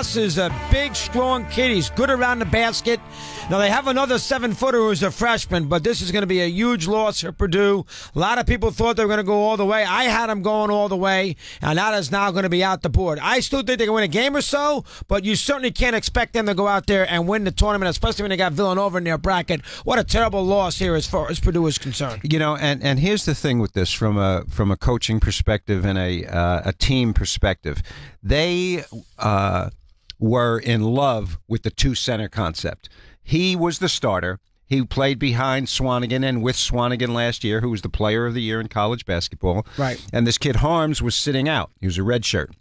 Haas is a big, strong kid. He's good around the basket. Now, they have another 7-footer who's a freshman, but this is going to be a huge loss for Purdue. A lot of people thought they were going to go all the way. I had them going all the way, and that is now going to be out the board. I still think they can win a game or so, but you certainly can't expect them to go out there and win the tournament, especially when they got Villanova in their bracket. What a terrible loss here as far as Purdue is concerned. You know, and here's the thing with this from a coaching perspective and a team perspective. They were in love with the two-center concept. He was the starter. He played behind Swanigan and with Swanigan last year, who was the player of the year in college basketball. Right. And this kid Harms was sitting out. He was a redshirt.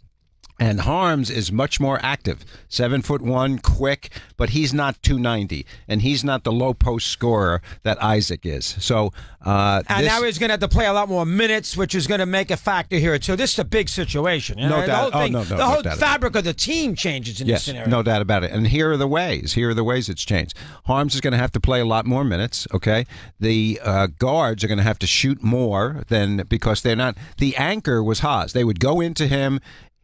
And Harms is much more active, 7'1", quick, but he's not 290, and he's not the low post scorer that Isaac is. So, and now he's going to have to play a lot more minutes, which is going to make a factor here. So this is a big situation. You know? No doubt. The whole fabric of the team changes in this scenario. No doubt about it. And here are the ways. Here are the ways it's changed. Harms is going to have to play a lot more minutes. Okay, the guards are going to have to shoot more than because they're not. The anchor was Haas. They would go into him,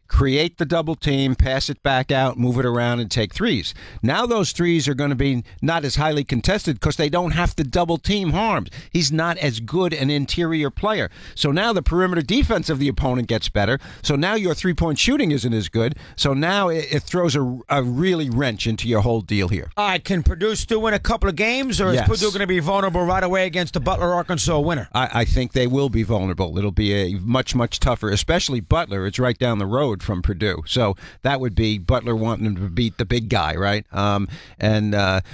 create the double team, pass it back out, move it around, and take threes. Now those threes are going to be not as highly contested because they don't have to double team Harms. He's not as good an interior player. So now the perimeter defense of the opponent gets better. So now your three-point shooting isn't as good. So now it throws a really wrench into your whole deal here. All right, can Purdue still win a couple of games, or is Purdue going to be vulnerable right away against the Butler, Arkansas winner? I think they will be vulnerable. It'll be a much, much tougher, especially Butler. It's right down the road from Purdue, so that would be Butler wanting to beat the big guy, right?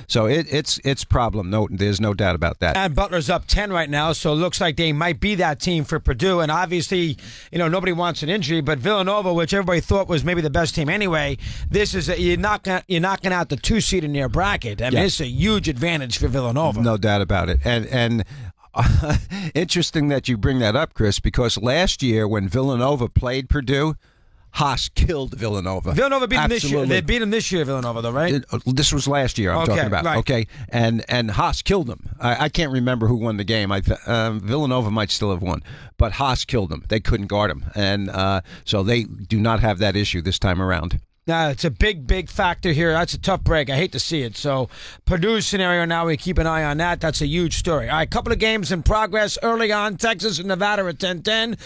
So it's problem. No, there's no doubt about that. And Butler's up 10 right now, so it looks like they might be that team for Purdue. And obviously, you know, nobody wants an injury, but Villanova, which everybody thought was maybe the best team anyway, this is you're knocking out the 2 seed in their bracket. I mean, it's a huge advantage for Villanova. No doubt about it. And interesting that you bring that up, Chris, because last year when Villanova played Purdue, Haas killed Villanova. Villanova beat them this year. They beat them this year, Villanova, though, right? This was last year I'm talking about. Right. Okay, and Haas killed them. I can't remember who won the game. Villanova might still have won, but Haas killed them. They couldn't guard him, and so they do not have that issue this time around. Now, it's a big, big factor here. That's a tough break. I hate to see it. So, Purdue's scenario now, we keep an eye on that. That's a huge story. All right, couple of games in progress early on. Texas and Nevada at 10-10.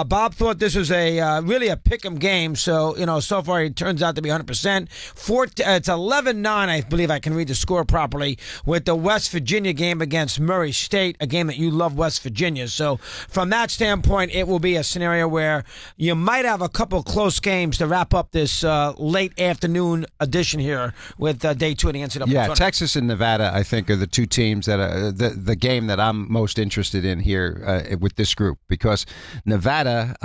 Bob thought this was really a pick-em game. So, you know, so far it turns out to be 100%. It's 11-9, I believe I can read the score properly, with the West Virginia game against Murray State, a game that you love, West Virginia. So, from that standpoint, it will be a scenario where you might have a couple close games to wrap up this late afternoon edition here with day 2 of the NCAA tournament. Texas and Nevada, I think, are the two teams that are the game that I'm most interested in here with this group, because Nevada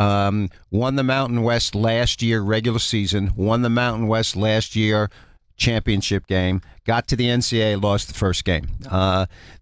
won the Mountain West last year regular season, won the Mountain West last year championship game, got to the NCAA, lost the first game.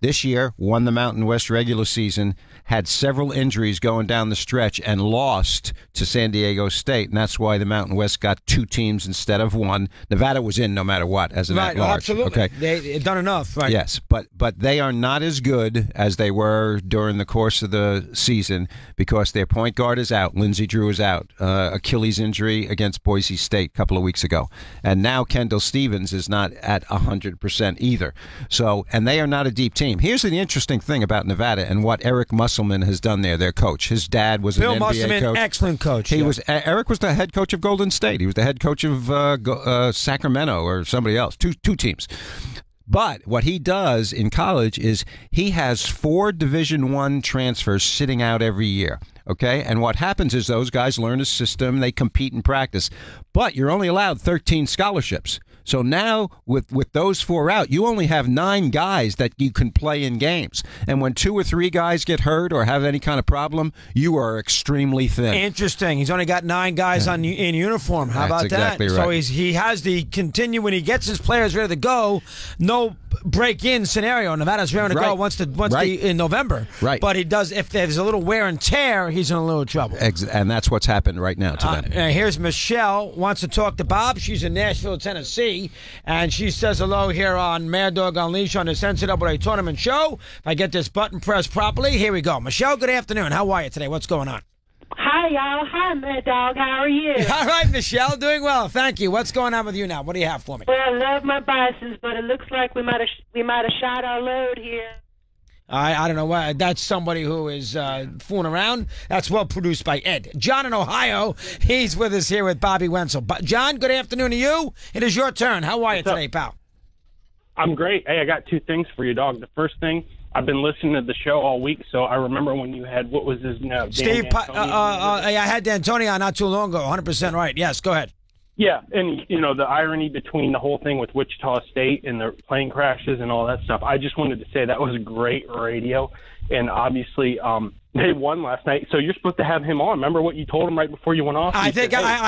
This year, won the Mountain West regular season, had several injuries going down the stretch, and lost to San Diego State, and that's why the Mountain West got 2 teams instead of 1. Nevada was in no matter what as an at-large. Absolutely. Okay. They've done enough. Right. Yes, but they are not as good as they were during the course of the season because their point guard is out. Lindsey Drew is out. Achilles injury against Boise State a couple of weeks ago. And now Kendall Stevens is not at 100% either. So, and they are not a deep team. Here's the interesting thing about Nevada and what Eric Musselman has done there, their coach. His dad was an NBA Musselman, coach. Excellent coach. Eric was the head coach of Golden State. He was the head coach of Sacramento or somebody else. Two teams. But what he does in college is he has 4 Division I transfers sitting out every year. Okay, and what happens is those guys learn a system, they compete and practice, but you're only allowed 13 scholarships. So now with those 4 out, you only have 9 guys that you can play in games. And when 2 or 3 guys get hurt or have any kind of problem, you are extremely thin. Interesting. He's only got 9 guys in uniform. How about exactly that? Right. So he has the continue when he gets his players ready to go. No break-in scenario. Nevada's ready to go once in November. Right. But he does, if there's a little wear and tear, he's in a little trouble. And that's what's happened right now to them. Here's Michelle, wants to talk to Bob. She's in Nashville, Tennessee, and she says hello here on Mad Dog Unleashed on this NCAA tournament show. If I get this button pressed properly, here we go. Michelle, good afternoon. How are you today? What's going on? Hi, y'all. Hi, Mad Dog. How are you? All right, Michelle, doing well. Thank you. What's going on with you now? What do you have for me? Well, I love my bisons, but it looks like we might have shot our load here. I don't know why. That's somebody who is fooling around. That's well produced by Ed. John in Ohio, he's with us here with Bobby Wenzel. John, good afternoon to you. It is your turn. How are you today, pal? I'm great. Hey, I got two things for you, dog. The first thing, I've been listening to the show all week, so I remember when you had, what was his name? Steve, I had D'Antoni on not too long ago. 100% right. Yes, go ahead. Yeah, and, the irony between the whole thing with Wichita State and the plane crashes and all that stuff, I just wanted to say that was great radio, and obviously they won last night, so you're supposed to have him on. Remember what you told him right before you went off? I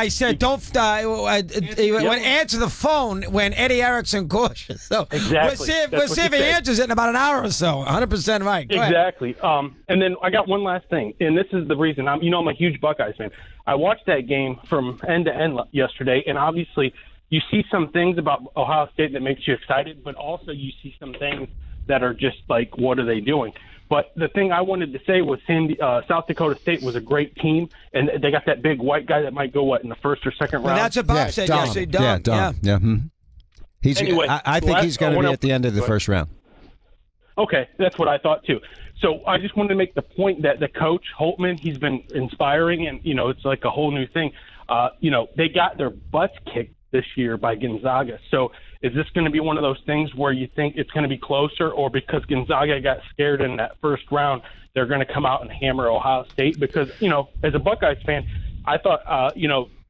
said, don't answer the phone when Eddie Erickson calls you. So exactly. We'll see if he answers it in about an hour or so. 100% right. Go exactly. And then I got one last thing, and this is the reason. I'm a huge Buckeyes fan. I watched that game from end to end yesterday, and obviously you see some things about Ohio State that makes you excited, but also you see some things that are just like, what are they doing? But the thing I wanted to say was South Dakota State was a great team, and they got that big white guy that might go, in the first or second round? That's what Bob said. Dom. Yes, Dom. Yeah, Dom. Yeah. He's, anyway, I think he's going to be at the end of the first round. Okay, that's what I thought too. So I just wanted to make the point that the coach, Holtman, he's been inspiring, and, it's like a whole new thing. They got their butts kicked this year by Gonzaga. So is this going to be one of those things where you think it's going to be closer, or because Gonzaga got scared in that first round, they're going to come out and hammer Ohio State? Because, as a Buckeyes fan, I thought,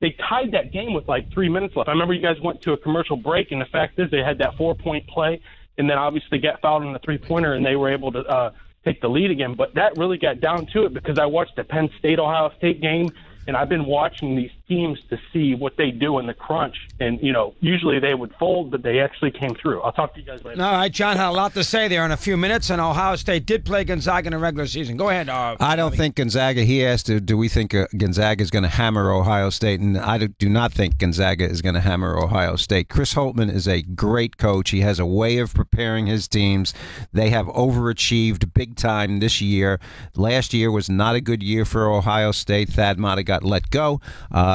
they tied that game with like 3 minutes left. I remember you guys went to a commercial break, and the fact is they had that 4-point play, and then obviously got fouled on the three-pointer, and they were able to take the lead again. But that really got down to it because I watched the Penn State-Ohio State game, and I've been watching these teams to see what they do in the crunch. And, usually they would fold, but they actually came through. I'll talk to you guys later. All right, John had a lot to say there in a few minutes, and Ohio State did play Gonzaga in the regular season. Go ahead. I don't think Gonzaga, he asked, do we think Gonzaga is going to hammer Ohio State? And I do not think Gonzaga is going to hammer Ohio State. Chris Holtman is a great coach. He has a way of preparing his teams. They have overachieved big time this year. Last year was not a good year for Ohio State. Thad Matta got let go.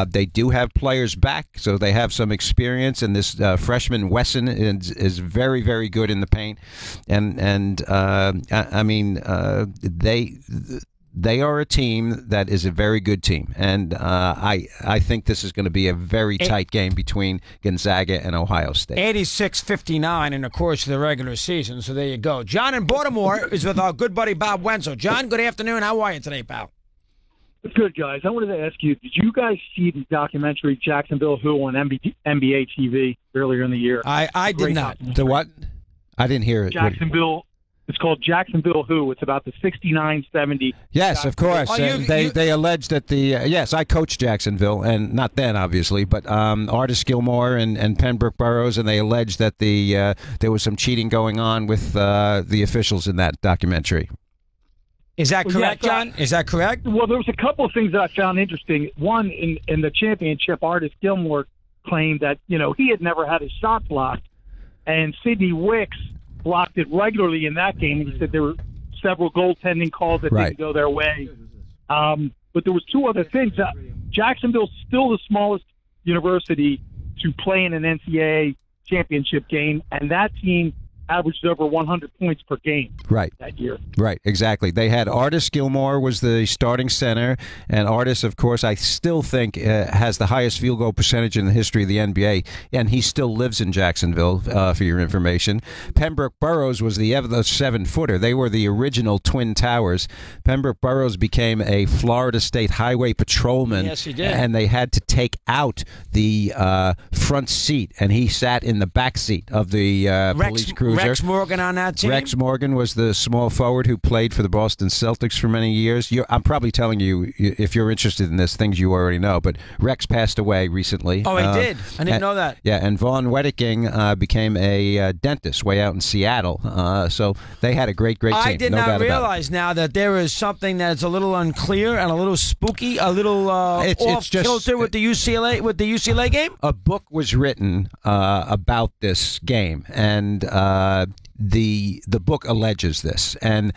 They do have players back, so they have some experience, and this freshman Wesson is very, very good in the paint, and they are a team that is a very good team, and I think this is going to be a very tight game between Gonzaga and Ohio State. 86-59 in the course of the regular season, so there you go. John in Baltimore is with our good buddy Bob Wenzel. John, good afternoon. How are you today, pal? Good, guys. I wanted to ask you, did you guys see the documentary Jacksonville Who on NBA TV earlier in the year? I did not. The what? I didn't hear it. Jacksonville. It's called Jacksonville Who. It's about the 69-70. Yes, of course. They allege that yes, I coached Jacksonville, and not then, obviously, but Artis Gilmore and Pembroke Burroughs, and they allege that there was some cheating going on with the officials in that documentary. Is that correct, John? Is that correct? Well, there was a couple of things that I found interesting. One, in the championship, Artis Gilmore claimed that, he had never had his shot blocked, and Sidney Wicks blocked it regularly in that game. He said there were several goaltending calls that didn't go their way. But there was two other things. Jacksonville's still the smallest university to play in an NCAA championship game, and that team averaged over 100 points per game that year. Right, exactly. They had Artis Gilmore was the starting center, and Artis, of course, I still think has the highest field goal percentage in the history of the NBA, and he still lives in Jacksonville, for your information. Pembroke Burroughs was the 7-footer. They were the original Twin Towers. Pembroke Burroughs became a Florida State Highway patrolman. Yes, he did. And they had to take out the front seat, and he sat in the back seat of the police cruiser. Rex Morgan on that team? Rex Morgan was the small forward who played for the Boston Celtics for many years. I'm probably telling you, if you're interested in this, things you already know, but Rex passed away recently. Oh, he did? I didn't know that. Yeah, and Vaughn Wedeking became a dentist way out in Seattle. So they had a great team. I did not realize now that there is something that's a little unclear and a little spooky, a little off-kilter with the UCLA game? A book was written about this game, and the book alleges this, and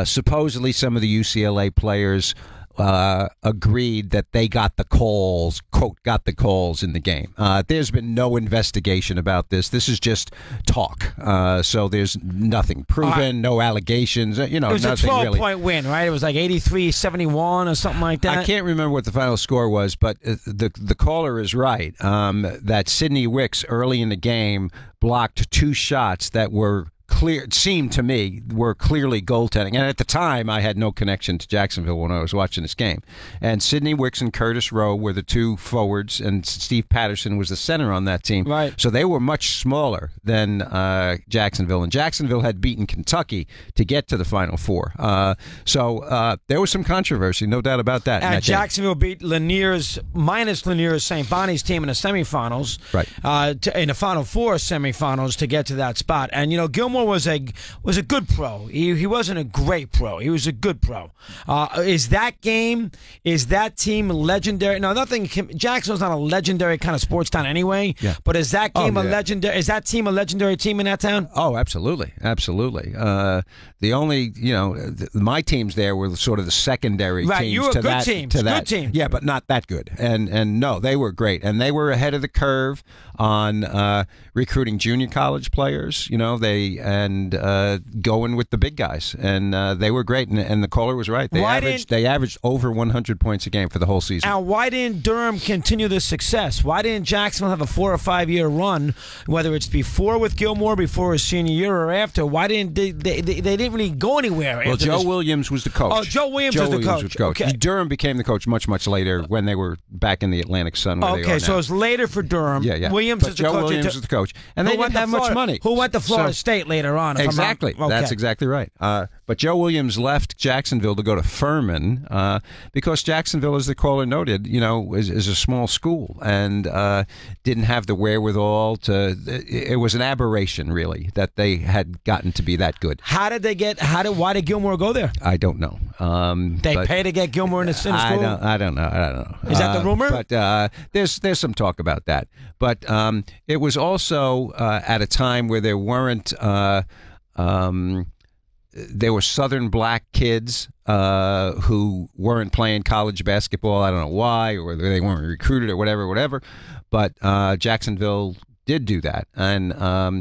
supposedly some of the UCLA players agreed that they got the calls, quote, got the calls in the game. There's been no investigation about this. This is just talk. So there's nothing proven, no allegations. It was a nothing 12-point win, right? It was like 83-71 or something like that. I can't remember what the final score was, but the caller is right that Sidney Wicks early in the game blocked 2 shots that were clear. It seemed to me were clearly goaltending, and at the time I had no connection to Jacksonville when I was watching this game. And Sidney Wicks and Curtis Rowe were the 2 forwards, and Steve Patterson was the center on that team. Right. So they were much smaller than Jacksonville, and Jacksonville had beaten Kentucky to get to the Final Four. So there was some controversy, no doubt about that. And Jacksonville beat minus Lanier's St. Bonnie's team in the semifinals, right? In the Final Four semifinals to get to that spot. And Gilmore was a good pro. He wasn't a great pro. He was a good pro. Is that team legendary? No, nothing. Jacksonville's not a legendary kind of sports town anyway. Yeah. But is that game a legendary? Is that team a legendary team in that town? Oh, absolutely, absolutely. The only my teams there were sort of the secondary right, teams you were to good that. Teams. To good that. team. Yeah, but not that good. And no, they were great, and they were ahead of the curve on recruiting junior college players. They going with the big guys, and they were great. And the caller was right. They averaged over 100 points a game for the whole season. Now, why didn't Durham continue this success? Why didn't Jacksonville have a 4 or 5 year run, whether it's before with Gilmore, before his senior year, or after? Why didn't they didn't really go anywhere? Well, Joe Williams was the coach. Oh, Joe Williams was the coach. Okay. Durham became the coach much later when they were back in the Atlantic Sun. Okay, so it was later for Durham. Yeah. Williams but is the Joe coach. Williams was the coach, and they didn't have much money. Who went to Florida State later on? Exactly. That's exactly right. But Joe Williams left Jacksonville to go to Furman because Jacksonville, as the caller noted, is a small school and didn't have the wherewithal to. It was an aberration, really, that they had gotten to be that good. Why did Gilmore go there? I don't know. They pay to get Gilmore in the school? I don't know. Is that the rumor? But there's some talk about that. But it was also at a time where there weren't. There were Southern black kids who weren't playing college basketball. I don't know why, or they weren't recruited or whatever. But Jacksonville did do that, and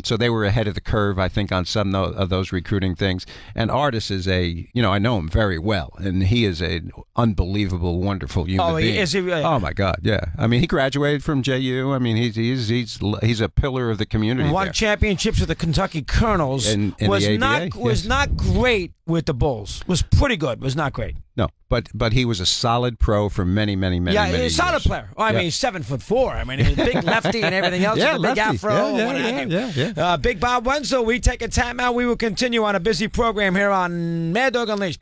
so they were ahead of the curve, I think, on some of those recruiting things. And Artis is I know him very well, and he is an unbelievable, wonderful human being. Is he really? Oh my God, yeah. I mean, he graduated from JU. I mean, he's a pillar of the community. Won championships with the Kentucky Colonels. In the ABA, was not great with the Bulls. Was pretty good. Was not great. No, but he was a solid pro for many years. Yeah, he's a solid player. Well, I mean, he's 7'4". I mean, he was a big lefty and everything else. Yeah, with the big afro. Yeah. Big Bob Wenzel. We take a timeout. We will continue on a busy program here on Mad Dog Unleashed.